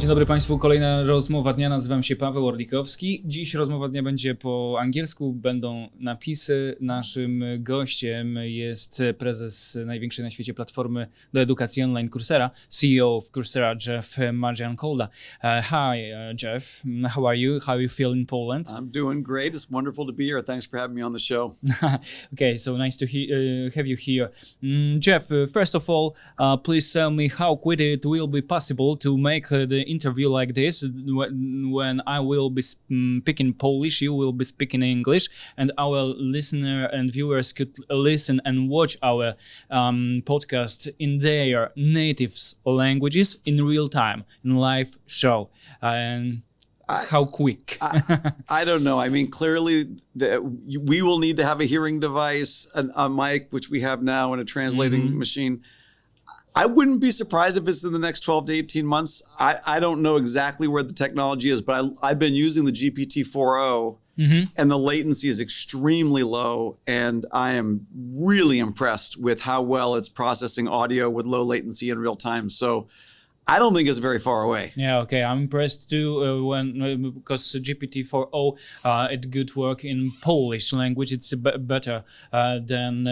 Dzień dobry Państwu, kolejna rozmowa dnia, nazywam się Paweł Orlikowski. Dziś rozmowa dnia będzie po angielsku, będą napisy. Naszym gościem jest prezes największej na świecie platformy do edukacji online Coursera, CEO of Coursera, Jeff Maggioncalda. Hi Jeff, how are you? How you feel in Poland? I'm doing great. It's wonderful to be here. Thanks for having me on the show. Okay, so nice to have you here. Jeff, first of all, please tell me how quick it will be possible to make the interview like this when I will be speaking Polish, you will be speaking English, and our listener and viewers could listen and watch our podcast in their native languages in real time, in live show. And how quick? I don't know. I mean, clearly we will need to have a hearing device, a mic, which we have now, and a translating machine. I wouldn't be surprised if it's in the next 12 to 18 months. I don't know exactly where the technology is, but I've been using the GPT-4o, and the latency is extremely low. And I am really impressed with how well it's processing audio with low latency in real time. So I don't think it's very far away. Yeah, okay. I'm impressed too because GPT-4o it could work in Polish language. It's better than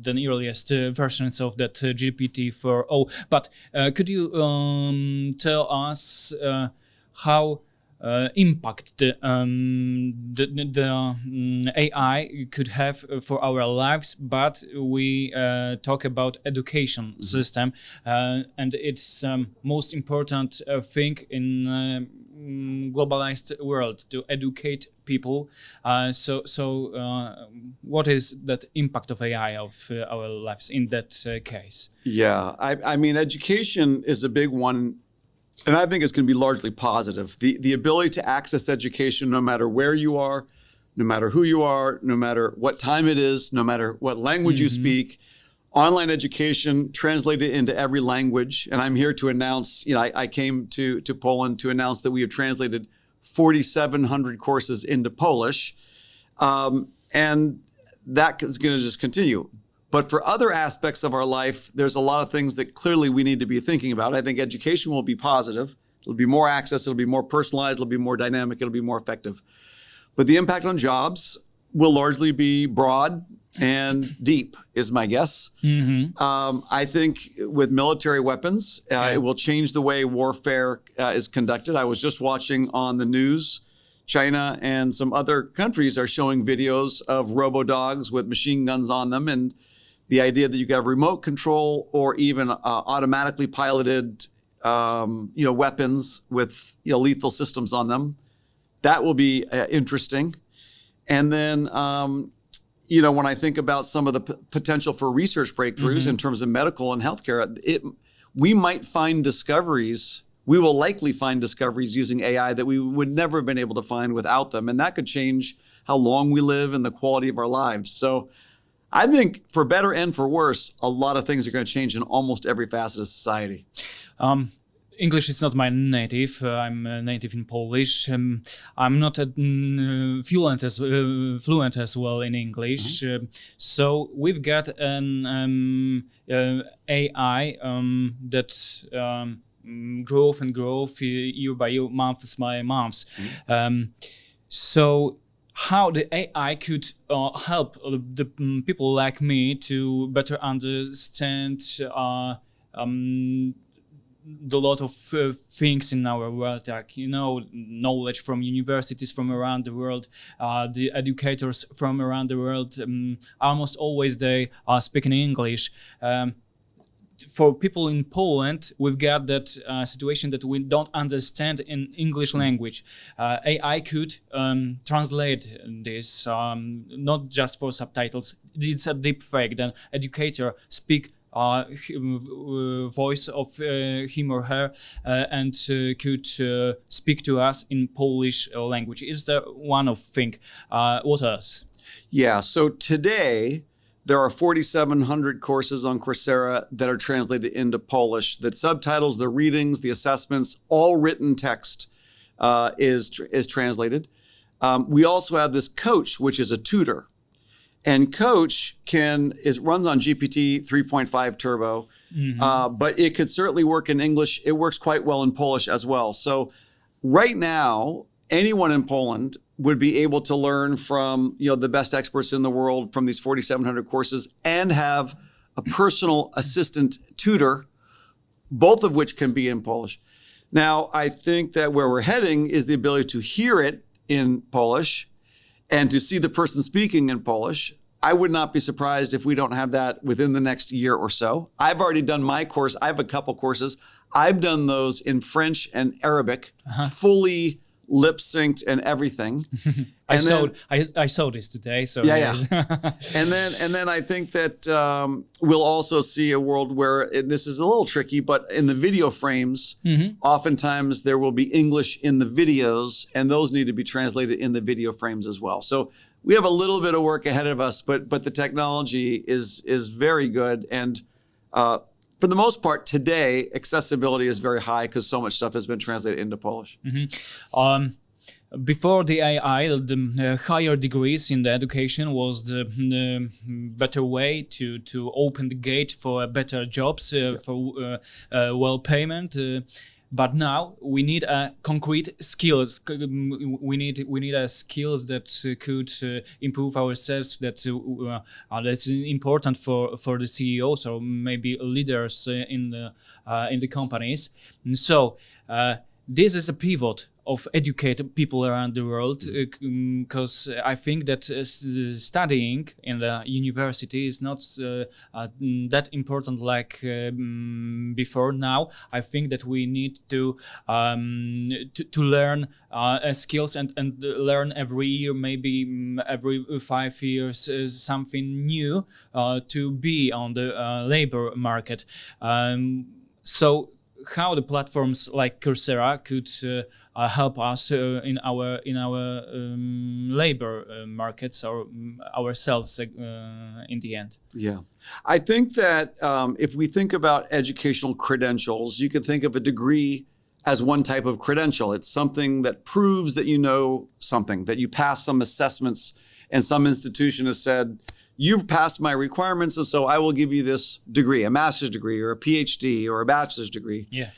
earliest versions of that GPT-4o. But could you tell us how impact the AI could have for our lives, but we talk about education system, and it's most important thing in globalized world to educate people. So what is that impact of AI of our lives in that case? Yeah, I mean, education is a big one. And I think it's going to be largely positive. The ability to access education no matter where you are, no matter who you are, no matter what time it is, no matter what language you speak, online education translated into every language. And I'm here to announce, I came to Poland to announce that we have translated 4,700 courses into Polish. And that is going to just continue. But for other aspects of our life, there's a lot of things that clearly we need to be thinking about. I think education will be positive. It'll be more access. It'll be more personalized. It'll be more dynamic. It'll be more effective. But the impact on jobs will largely be broad and deep, is my guess. I think with military weapons, it will change the way warfare is conducted. I was just watching on the news, China and some other countries are showing videos of robo-dogs with machine guns on them, and the idea that you can have remote control or even automatically piloted, weapons with lethal systems on them, that will be interesting. And then, when I think about some of the potential for research breakthroughs in terms of medical and healthcare, we might find discoveries. We will likely find discoveries using AI that we would never have been able to find without them, and that could change how long we live and the quality of our lives. So I think for better and for worse, a lot of things are going to change in almost every facet of society. English is not my native. I'm native in Polish. I'm not fluent as well in English. So we've got an AI that growth and growth year by year, months by months. So how the AI could help the people like me to better understand the lot of things in our world, like knowledge from universities from around the world, the educators from around the world. Almost always they are speaking English. For people in Poland, we've got that situation that we don't understand in English language. AI could translate this, not just for subtitles. It's a deep fake. Then educator speak voice of him or her and could speak to us in Polish language. Is there one of thing? What else? Yeah. So today, there are 4,700 courses on Coursera that are translated into Polish. The subtitles, the readings, the assessments, all written text is translated. We also have this coach, which is a tutor. And Coach runs on GPT 3.5 Turbo, but it could certainly work in English. It works quite well in Polish as well. So right now, anyone in Poland would be able to learn from the best experts in the world from these 4,700 courses and have a personal assistant tutor, both of which can be in Polish. Now, I think that where we're heading is the ability to hear it in Polish and to see the person speaking in Polish. I would not be surprised if we don't have that within the next year or so. I've already done my course. I have a couple courses. I've done those in French and Arabic, fully lip synced and everything. I saw this today. So yeah. and then I think that we'll also see a world where this is a little tricky, but in the video frames, oftentimes there will be English in the videos, and those need to be translated in the video frames as well. So we have a little bit of work ahead of us, but the technology is very good, and for the most part today, accessibility is very high because so much stuff has been translated into Polish. Before the AI, the higher degrees in the education was the better way to open the gate for better jobs, for well payment. But now we need concrete skills. We need skills that could improve ourselves. That's important for the CEOs or maybe leaders in the companies. And so this is a pivot of educate people around the world, because I think that studying in the university is not that important like before. Now I think that we need to learn skills and learn every year, maybe every 5 years, something new to be on the labor market. So how the platforms like Coursera could help us in our labor markets or ourselves in the end? Yeah, I think that if we think about educational credentials, you could think of a degree as one type of credential. It's something that proves that you know something, that you pass some assessments, and some institution has said, you've passed my requirements, and so I will give you this degree, a master's degree or a PhD or a bachelor's degree. Yeah.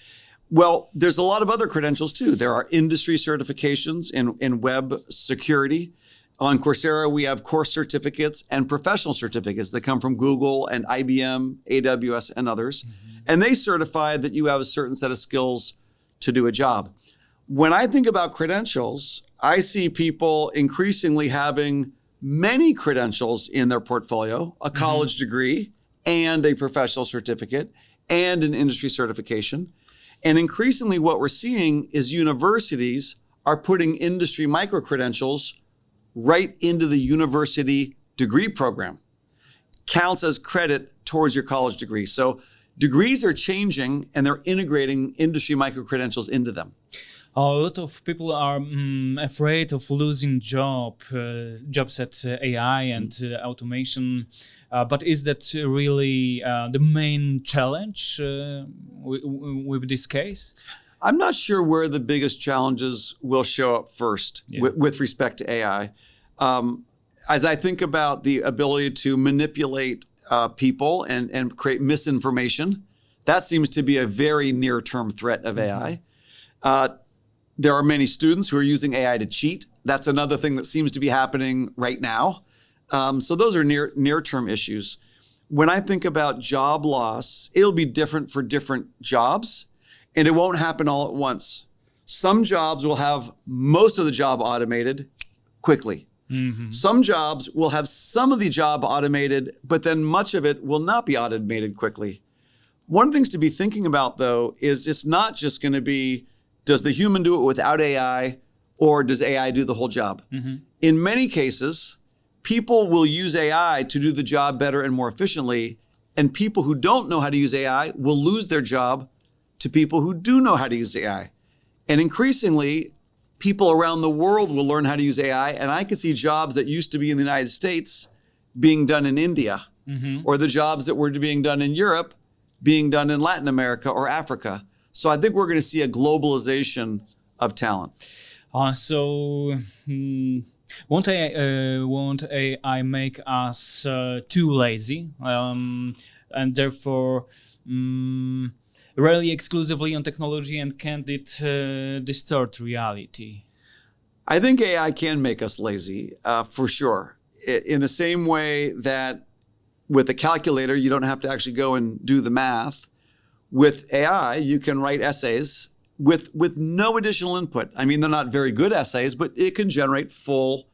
Well, there's a lot of other credentials too. There are industry certifications in web security. On Coursera, we have course certificates and professional certificates that come from Google and IBM, AWS, and others. And they certify that you have a certain set of skills to do a job. When I think about credentials, I see people increasingly having many credentials in their portfolio, a college degree and a professional certificate and an industry certification. And increasingly what we're seeing is universities are putting industry micro-credentials right into the university degree program. Counts as credit towards your college degree. So degrees are changing and they're integrating industry micro-credentials into them. A lot of people are afraid of losing jobs at AI and automation. But is that really the main challenge with this case? I'm not sure where the biggest challenges will show up first with respect to AI. As I think about the ability to manipulate people and create misinformation, that seems to be a very near-term threat of AI. There are many students who are using AI to cheat. That's another thing that seems to be happening right now. So those are near-term issues. When I think about job loss, it'll be different for different jobs, and it won't happen all at once. Some jobs will have most of the job automated quickly. Some jobs will have some of the job automated, but then much of it will not be automated quickly. One of the things to be thinking about, though, is it's not just going to be, does the human do it without AI, or does AI do the whole job? In many cases, people will use AI to do the job better and more efficiently, and people who don't know how to use AI will lose their job to people who do know how to use AI. And increasingly, people around the world will learn how to use AI, and I can see jobs that used to be in the United States being done in India, or the jobs that were being done in Europe being done in Latin America or Africa. So I think we're going to see a globalization of talent. Won't AI make us too lazy, and therefore rely exclusively on technology, and can't it distort reality? I think AI can make us lazy, for sure. In the same way that with a calculator, you don't have to actually go and do the math. With AI, you can write essays with no additional input. I mean, they're not very good essays, but it can generate full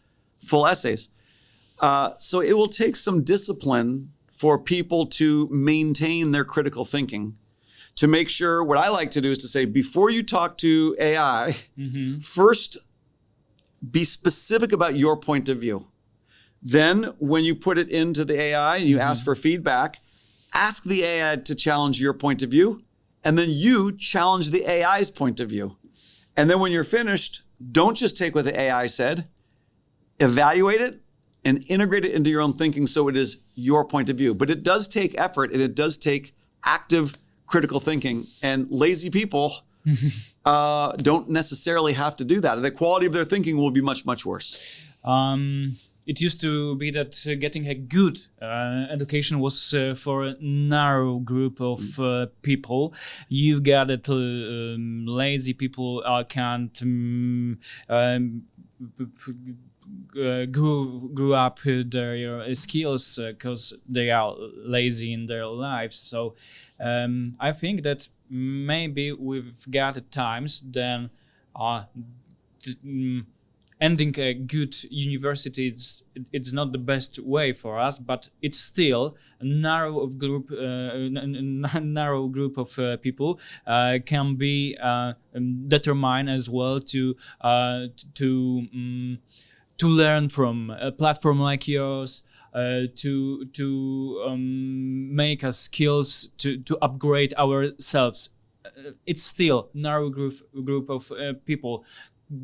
essays. So it will take some discipline for people to maintain their critical thinking, to make sure. What I like to do is to say, before you talk to AI, first be specific about your point of view. Then when you put it into the AI and you ask for feedback, ask the AI to challenge your point of view, and then you challenge the AI's point of view. And then when you're finished, don't just take what the AI said, evaluate it and integrate it into your own thinking so it is your point of view. But it does take effort, and it does take active critical thinking, and lazy people don't necessarily have to do that. The quality of their thinking will be much, much worse. It used to be that getting a good education was for a narrow group of people. You've got it, lazy people can't grew up their skills because they are lazy in their lives. So I think that maybe we've got at times then ending a good university, it's not the best way for us, but it's still a narrow group of people can be determined as well to learn from a platform like yours, to make us skills to upgrade ourselves. It's still narrow group of people,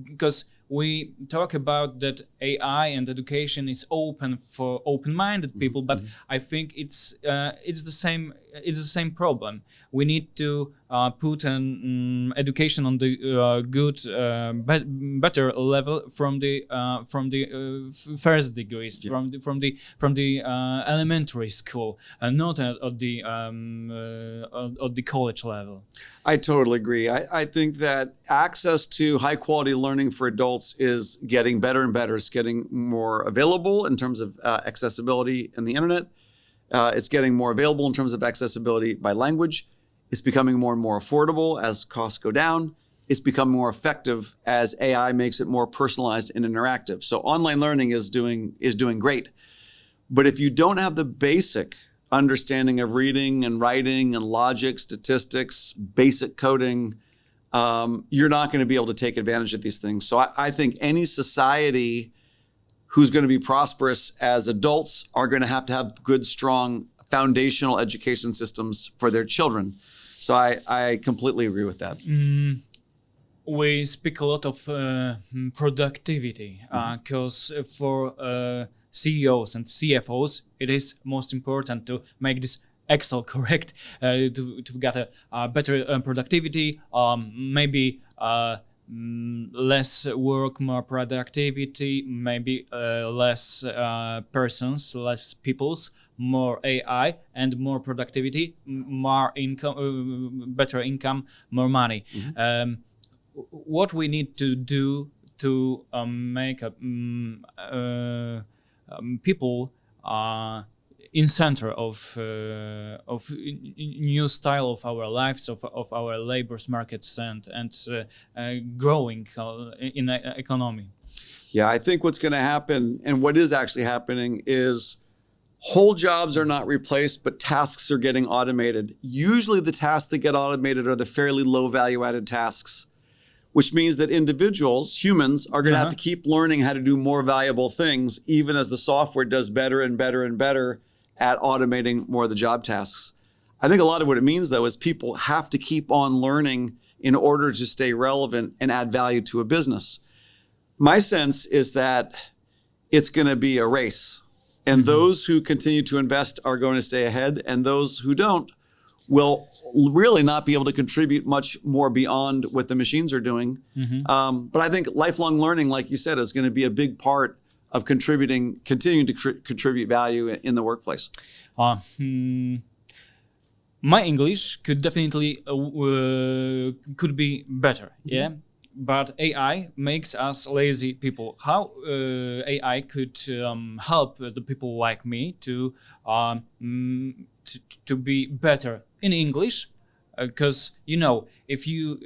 because we talk about that AI and education is open for open-minded people, but I think it's the same problem. We need to put an education on the good, better level from the first degrees, from the elementary school, and not at the college level. I totally agree. I think that access to high quality learning for adults is getting better and better. It's getting more available in terms of accessibility in the internet. It's getting more available in terms of accessibility by language. It's becoming more and more affordable as costs go down. It's becoming more effective as AI makes it more personalized and interactive. So online learning is doing great. But if you don't have the basic understanding of reading and writing and logic, statistics, basic coding, you're not going to be able to take advantage of these things. So I think any society who's going to be prosperous as adults are going to have good, strong foundational education systems for their children. So I completely agree with that. We speak a lot of productivity because for CEOs and CFOs, it is most important to make this Excel correct, to get a better productivity, maybe less work, more productivity, maybe less persons, less peoples, more AI, and more productivity, more income, better income, more money. What we need to do to make people in center of new style of our lives, of our labor markets, and growing in the economy. Yeah, I think what's going to happen, and what is actually happening, is whole jobs are not replaced, but tasks are getting automated. Usually the tasks that get automated are the fairly low value added tasks, which means that individuals, humans, are going to have to keep learning how to do more valuable things, even as the software does better and better and better at automating more of the job tasks. I think a lot of what it means, though, is people have to keep on learning in order to stay relevant and add value to a business. My sense is that it's going to be a race, and those who continue to invest are going to stay ahead, and those who don't will really not be able to contribute much more beyond what the machines are doing. But I think lifelong learning, like you said, is going to be a big part of continuing to contribute value in the workplace? My English could definitely could be better, yeah. But AI makes us lazy people. How AI could help the people like me to be better in English? Because if you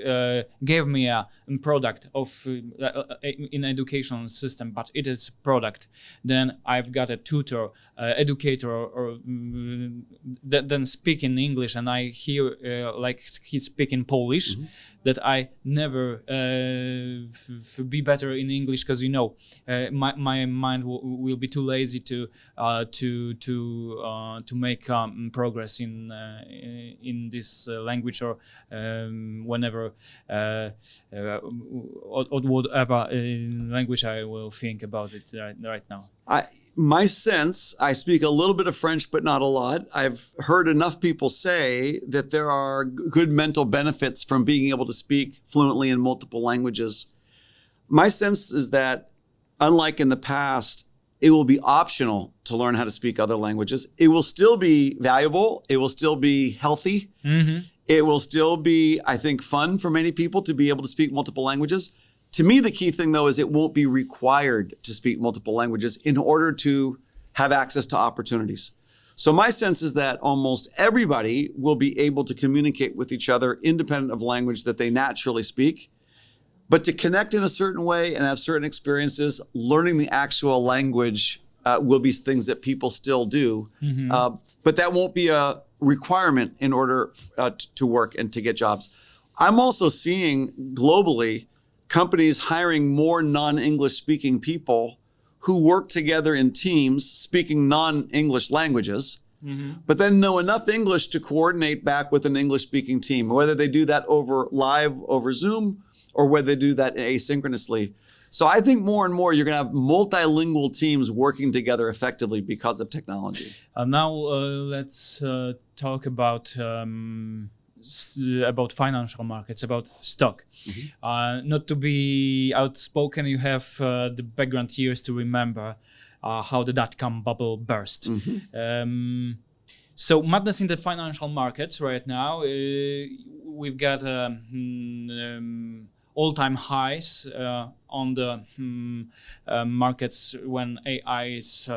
gave me a product of in educational system, but it is product, then I've got a tutor, educator, or then speak in English, and I hear like he speak in Polish. That I never be better in English, because my mind will be too lazy to make progress in this language, or whenever or whatever language I will think about it right now. My sense, I speak a little bit of French, but not a lot. I've heard enough people say that there are good mental benefits from being able to speak fluently in multiple languages. My sense is that, unlike in the past, it will be optional to learn how to speak other languages. It will still be valuable. It will still be healthy. It will still be, I think, fun for many people to be able to speak multiple languages. To me, the key thing, though, is it won't be required to speak multiple languages in order to have access to opportunities. So my sense is that almost everybody will be able to communicate with each other independent of language that they naturally speak. But to connect in a certain way and have certain experiences, learning the actual language will be things that people still do. But that won't be a requirement in order to work and to get jobs. I'm also seeing globally companies hiring more non-English speaking people who work together in teams speaking non-English languages, but then know enough English to coordinate back with an English speaking team, whether they do that over Zoom or whether they do that asynchronously. So I think more and more you're going to have multilingual teams working together effectively because of technology. Now let's talk about financial markets, about stock. Not to be outspoken, you have the background years to remember how the dot-com bubble burst. So madness in the financial markets right now. We've got all-time highs on the markets when AI is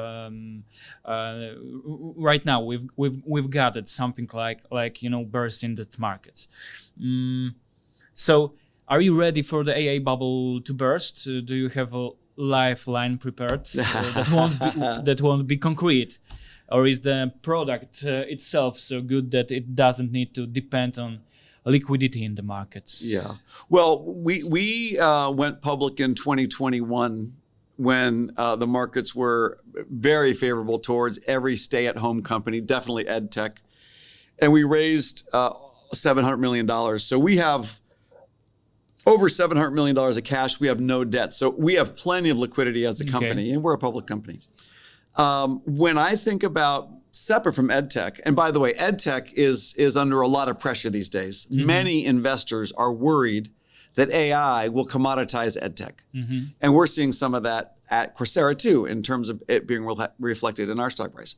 right now. We've got it something like burst in the markets. So are you ready for the AI bubble to burst? Do you have a lifeline prepared that won't be concrete, or is the product itself so good that it doesn't need to depend on liquidity in the markets? Yeah. Well, we went public in 2021 when the markets were very favorable towards every stay-at-home company, definitely ed tech, and we raised $700 million. So we have over $700 million of cash. We have no debt. So we have plenty of liquidity as a company, and we're a public company. When I think about separate from ed tech, and by the way, ed tech is under a lot of pressure these days. Many investors are worried that AI will commoditize ed tech. And we're seeing some of that at Coursera too, in terms of it being reflected in our stock price.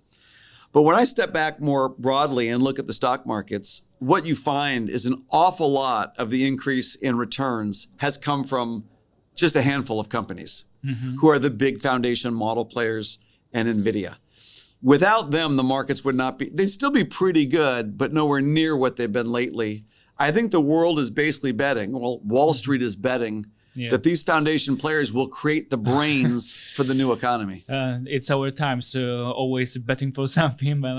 But when I step back more broadly and look at the stock markets, what you find is an awful lot of the increase in returns has come from just a handful of companies who are the big foundation model players and NVIDIA. Without them, the markets would not be, they'd still be pretty good, but nowhere near what they've been lately. I think the world is basically betting, well, Wall Street is betting that these foundation players will create the brains for the new economy. It's our time, so always betting for something. But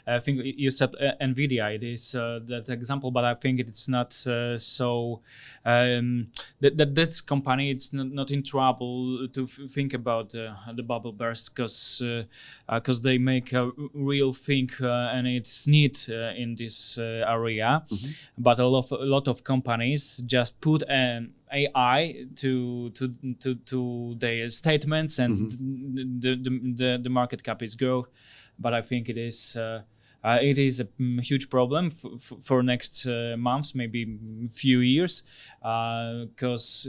I think you said NVIDIA, it is that example, but I think it's not so, that company, it's not in trouble to think about the bubble burst, because they make a real thing and it's neat in this area. But a lot of companies just put an AI to their statements, and the market cap is growth. But I think it is a huge problem for next months, maybe few years, because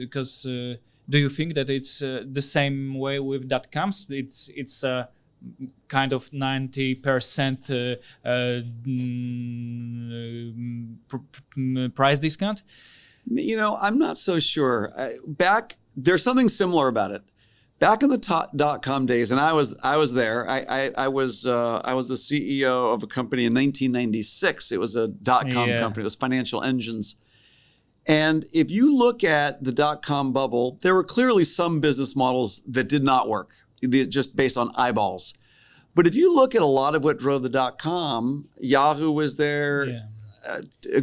Do you think that it's the same way with .coms? It's kind of 90% price discount? You know, I'm not so sure. There's something similar about it. Back in the .com days, and I was there. I was the CEO of a company in 1996. It was a .com company. It was Financial Engines. And if you look at the .com bubble, there were clearly some business models that did not work, just based on eyeballs. But if you look at a lot of what drove the .com, Yahoo was there. Yeah.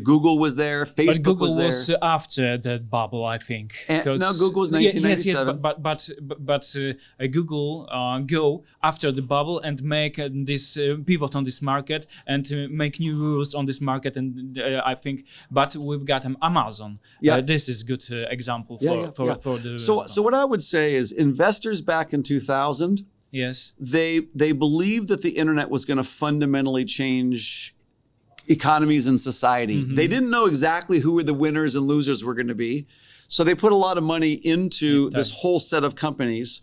Google was there, Facebook Google was there. Was after that bubble, I think. No, Google was 1997. But Google go after the bubble and make this pivot on this market and make new rules on this market. And I think, but we've got Amazon. Yeah. This is good example for the. So what I would say is investors back in 2000. Yes. They believed that the internet was going to fundamentally change economies and society. Mm-hmm. They didn't know exactly who the winners and losers were going to be. So they put a lot of money into this whole set of companies.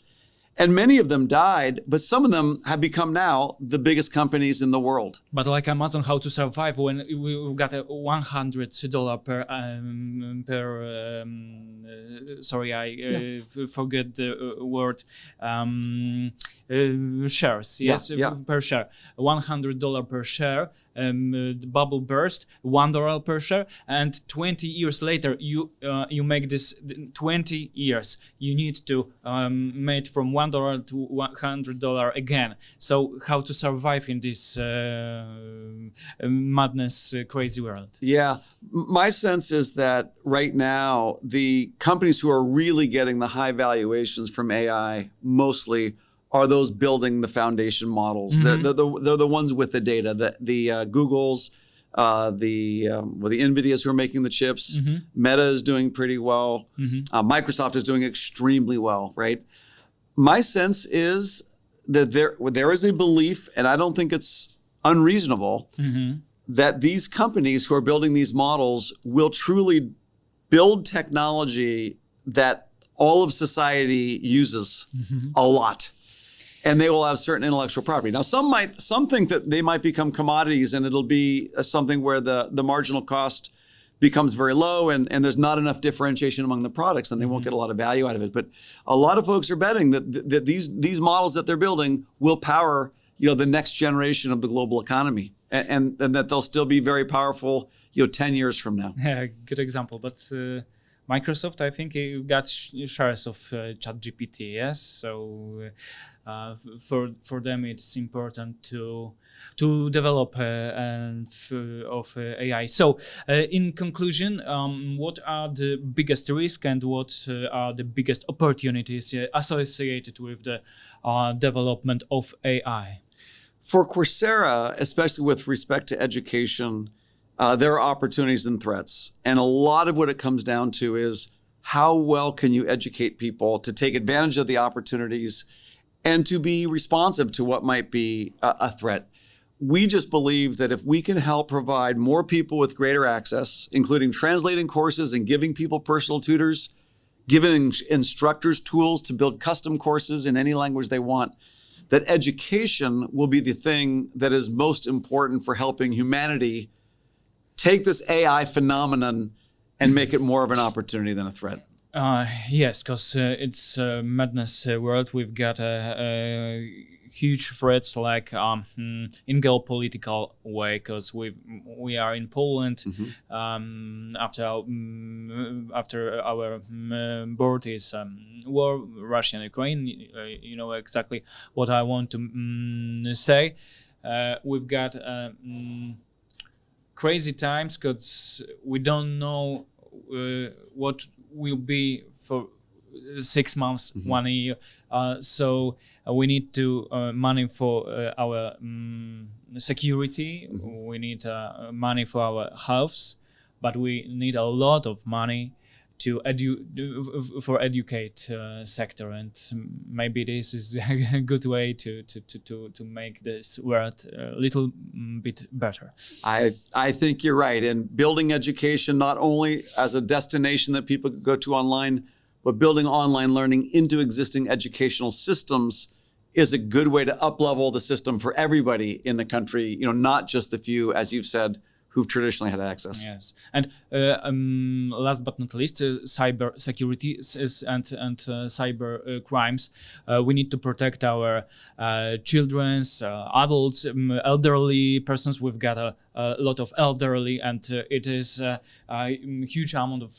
And many of them died, but some of them have become now the biggest companies in the world. But like Amazon, how to survive when we got a $100 per sorry, I forget the word. Shares, yes, per share, $100 per share. The bubble burst, $1 per share, and 20 years later, you make this 20 years. You need to make from $1 to $100 again. So how to survive in this madness, crazy world? Yeah, my sense is that right now the companies who are really getting the high valuations from AI mostly are those building the foundation models. Mm-hmm. They're the ones with the data. The Googles, the NVIDIAs who are making the chips. Mm-hmm. Meta is doing pretty well. Mm-hmm. Microsoft is doing extremely well, right? My sense is that there is a belief, and I don't think it's unreasonable, mm-hmm. that these companies who are building these models will truly build technology that all of society uses mm-hmm. a lot. And they will have certain intellectual property. Now, some think that they might become commodities, and it'll be something where the marginal cost becomes very low, and there's not enough differentiation among the products, and they won't get a lot of value out of it. But a lot of folks are betting that these models that they're building will power, the next generation of the global economy, and that they'll still be very powerful, 10 years from now. Yeah, good example. But Microsoft, I think, got shares of ChatGPT. Yes, so. For them, it's important to develop of AI. So, in conclusion, what are the biggest risks and what are the biggest opportunities associated with the development of AI? For Coursera, especially with respect to education, there are opportunities and threats. And a lot of what it comes down to is how well can you educate people to take advantage of the opportunities and to be responsive to what might be a threat. We just believe that if we can help provide more people with greater access, including translating courses and giving people personal tutors, giving instructors tools to build custom courses in any language they want, that education will be the thing that is most important for helping humanity take this AI phenomenon and make it more of an opportunity than a threat. Yes, because it's a madness world. We've got huge threats like in geopolitical way, because we are in Poland. Mm-hmm. After our border is war, Russia and Ukraine. You know exactly what I want to say. We've got crazy times because we don't know what will be for 6 months, mm-hmm. 1 year. So we need to money for our security. Mm-hmm. We need money for our health, but we need a lot of money to educate sector, and maybe this is a good way to make this world a little bit better. I think you're right. And building education not only as a destination that people go to online, but building online learning into existing educational systems is a good way to up-level the system for everybody in the country, not just the few, as you've said, who've traditionally had access. Yes, and last but not least, cyber security and cyber crimes. We need to protect our children's, adults, elderly persons. We've got a lot of elderly, and it is a huge amount of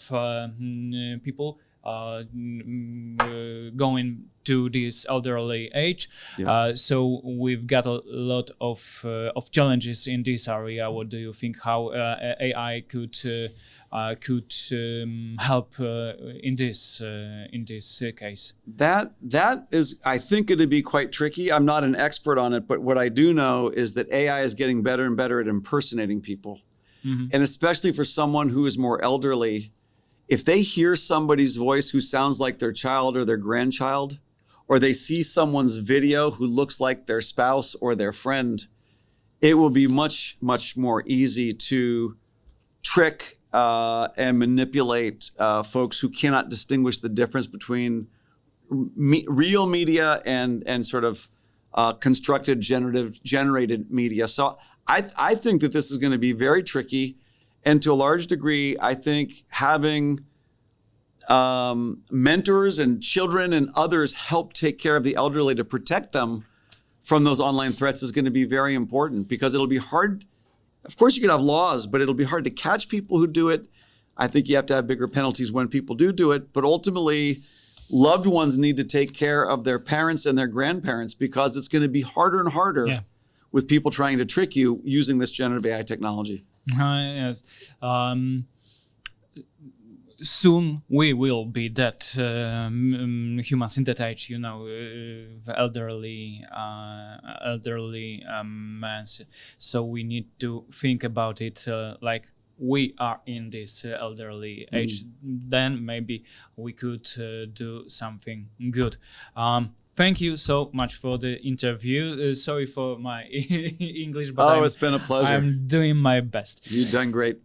people going to this elderly age. Yeah. So we've got a lot of challenges in this area. What do you think? How AI could help in this case? That is, I think, it'd be quite tricky. I'm not an expert on it, but what I do know is that AI is getting better and better at impersonating people, and especially for someone who is more elderly. If they hear somebody's voice who sounds like their child or their grandchild, or they see someone's video who looks like their spouse or their friend, it will be much, much more easy to trick and manipulate folks who cannot distinguish the difference between real media and sort of constructed generated media. So I think that this is going to be very tricky. And to a large degree, I think having mentors and children and others help take care of the elderly to protect them from those online threats is going to be very important, because it'll be hard. Of course, you can have laws, but it'll be hard to catch people who do it. I think you have to have bigger penalties when people do it. But ultimately, loved ones need to take care of their parents and their grandparents, because it's going to be harder and harder with people trying to trick you using this generative AI technology. Yes. Soon we will be that humans in that age, elderly men. So we need to think about it like we are in this elderly age. Then maybe we could do something good. Thank you so much for the interview. Sorry for my English, but it's been a pleasure. I'm doing my best. You've done great.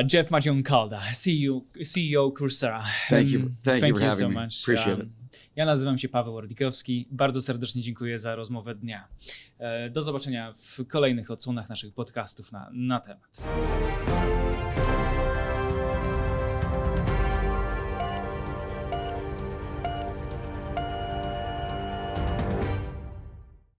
Jeff Maggioncalda, CEO Coursera. Thank you for having so me. much. Appreciate it. Ja nazywam się Paweł Orlikowski. Bardzo serdecznie dziękuję za rozmowę dnia. Do zobaczenia w kolejnych odsłonach naszych podcastów na temat.